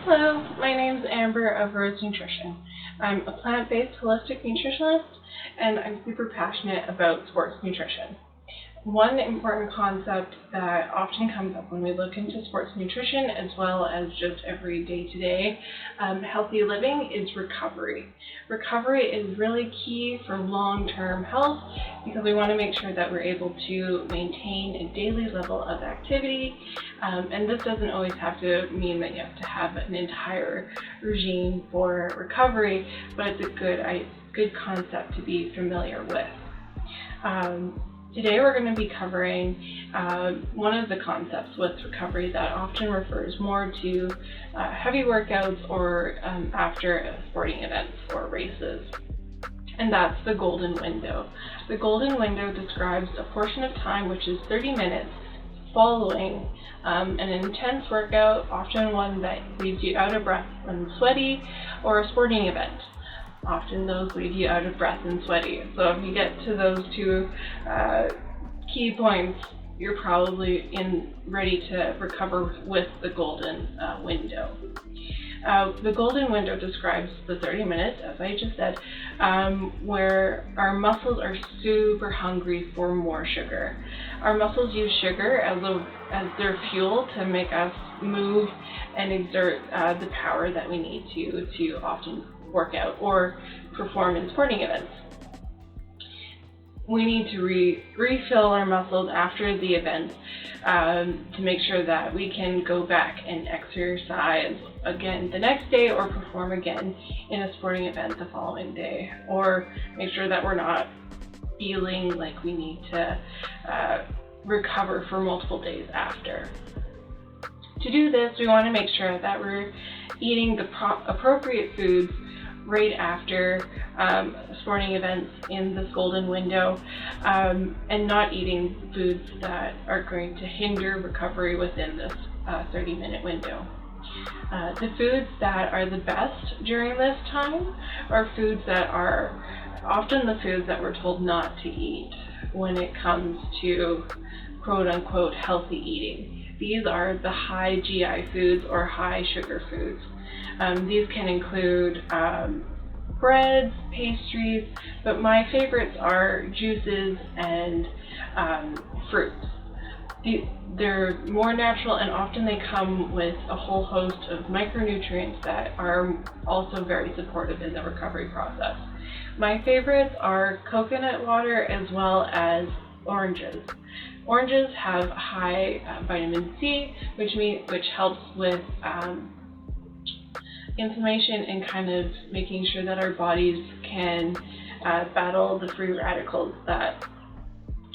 Hello, my name's Amber of Rose Nutrition. I'm a plant-based holistic nutritionist, and I'm super passionate about sports nutrition. One important concept that often comes up when we look into sports nutrition, as well as just every day-to-day healthy living, is recovery. Recovery is really key for long-term health because we want to make sure that we're able to maintain a daily level of activity, and this doesn't always have to mean that you have to have an entire regime for recovery, but it's a good concept to be familiar with. Today we're going to be covering one of the concepts with recovery that often refers more to heavy workouts or after sporting events or races, and that's the golden window. The golden window describes a portion of time which is 30 minutes following an intense workout, often one that leaves you out of breath and sweaty, or a sporting event. Often those leave you out of breath and sweaty. So if you get to those two key points, you're probably ready to recover with the golden window. The golden window describes the 30 minutes, as I just said, where our muscles are super hungry for more sugar. Our muscles use sugar as their fuel to make us move and exert the power that we need to often work out or perform in sporting events. We need to refill our muscles after the event to make sure that we can go back and exercise again the next day or perform again in a sporting event the following day, or make sure that we're not feeling like we need to recover for multiple days after. To do this, we want to make sure that we're eating the appropriate foods right after sporting events in this golden window, and not eating foods that are going to hinder recovery within this 30-minute window. The foods that are the best during this time are foods that are often the foods that we're told not to eat when it comes to quote-unquote healthy eating. These are the high GI foods or high sugar foods. These can include breads, pastries, but my favorites are juices and fruits. They're more natural, and often they come with a whole host of micronutrients that are also very supportive in the recovery process. My favorites are coconut water as well as oranges. Oranges have high vitamin C, which helps with inflammation and kind of making sure that our bodies can battle the free radicals that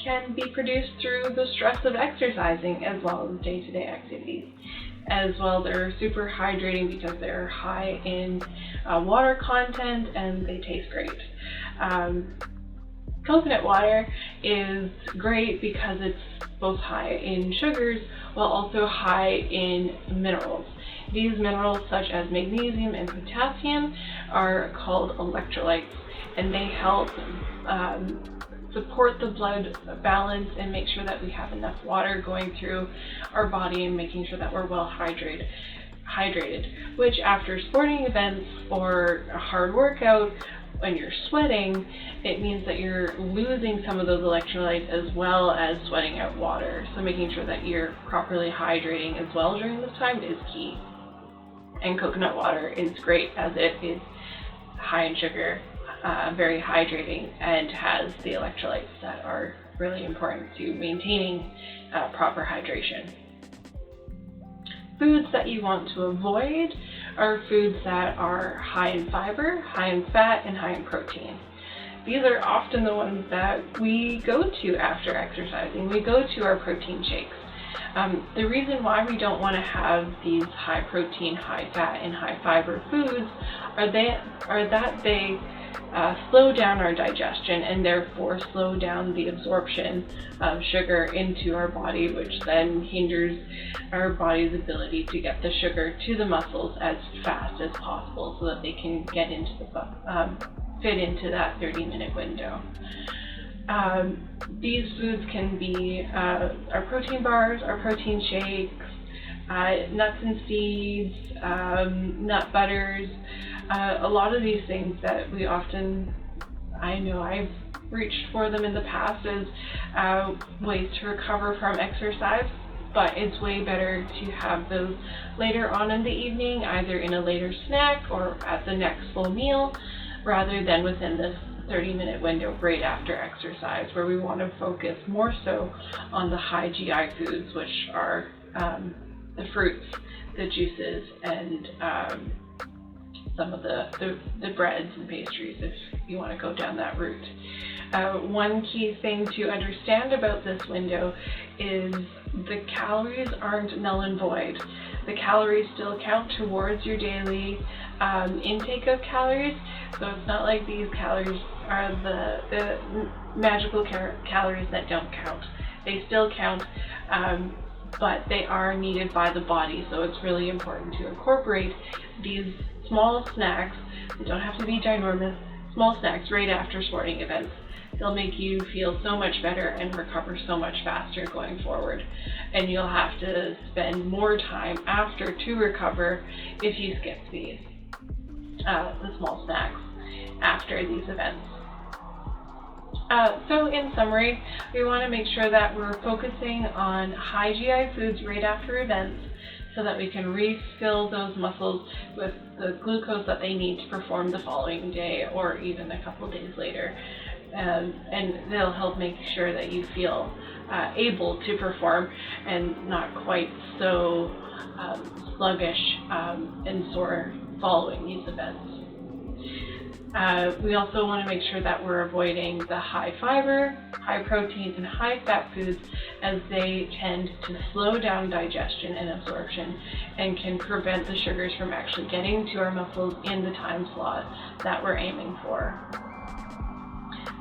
can be produced through the stress of exercising as well as day-to-day activities. As well, they're super hydrating because they're high in water content and they taste great. Coconut water is great because it's both high in sugars while also high in minerals. These minerals, such as magnesium and potassium, are called electrolytes, and they help support the blood balance and make sure that we have enough water going through our body and making sure that we're well hydrated, which after sporting events or a hard workout, when you're sweating, it means that you're losing some of those electrolytes as well as sweating out water. So making sure that you're properly hydrating as well during this time is key. And coconut water is great as it is high in sugar, very hydrating, and has the electrolytes that are really important to maintaining proper hydration. Foods that you want to avoid are foods that are high in fiber, high in fat, and high in protein. These are often the ones that we go to after exercising. We go to our protein shakes. The reason why we don't want to have these high protein, high fat, and high fiber foods are that they slow down our digestion and therefore slow down the absorption of sugar into our body, which then hinders our body's ability to get the sugar to the muscles as fast as possible so that they can get into fit into that 30-minute window. These foods can be our protein bars, our protein shakes, nuts and seeds, nut butters, a lot of these things that we often, I know I've reached for them in the past as ways to recover from exercise, but it's way better to have those later on in the evening, either in a later snack or at the next full meal, rather than within this 30-minute window right after exercise, where we want to focus more so on the high GI foods, which are the fruits, the juices, and some of the breads and pastries if you want to go down that route. One key thing to understand about this window is the calories aren't null and void. The calories still count towards your daily intake of calories, so it's not like these calories are the magical calories that don't count. They still count, but they are needed by the body, so it's really important to incorporate these small snacks. They don't have to be ginormous, small snacks right after sporting events. They'll make you feel so much better and recover so much faster going forward. And you'll have to spend more time after to recover if you skip these, the small snacks after these events. So in summary, we want to make sure that we're focusing on high GI foods right after events so that we can refill those muscles with the glucose that they need to perform the following day or even a couple days later. And they'll help make sure that you feel able to perform and not quite so sluggish and sore following these events. We also want to make sure that we're avoiding the high fiber, high protein, and high fat foods, as they tend to slow down digestion and absorption and can prevent the sugars from actually getting to our muscles in the time slot that we're aiming for.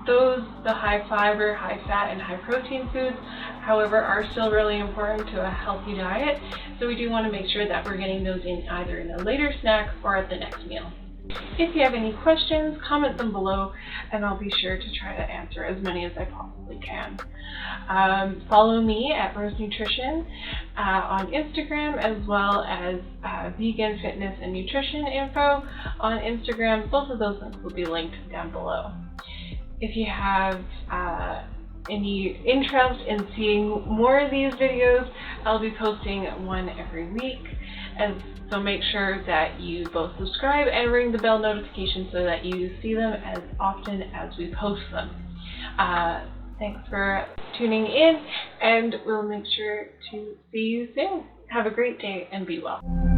The high fiber, high fat, and high protein foods, however, are still really important to a healthy diet, so we do want to make sure that we're getting those in either in a later snack or at the next meal. If you have any questions, comment them below, and I'll be sure to try to answer as many as I possibly can. Follow me at Rose Nutrition on Instagram, as well as Vegan Fitness and Nutrition info on Instagram. Both of those links will be linked down below. If you have any interest in seeing more of these videos, I'll be posting one every week. So make sure that you both subscribe and ring the bell notification so that you see them as often as we post them. Thanks for tuning in, and we'll make sure to see you soon. Have a great day and be well.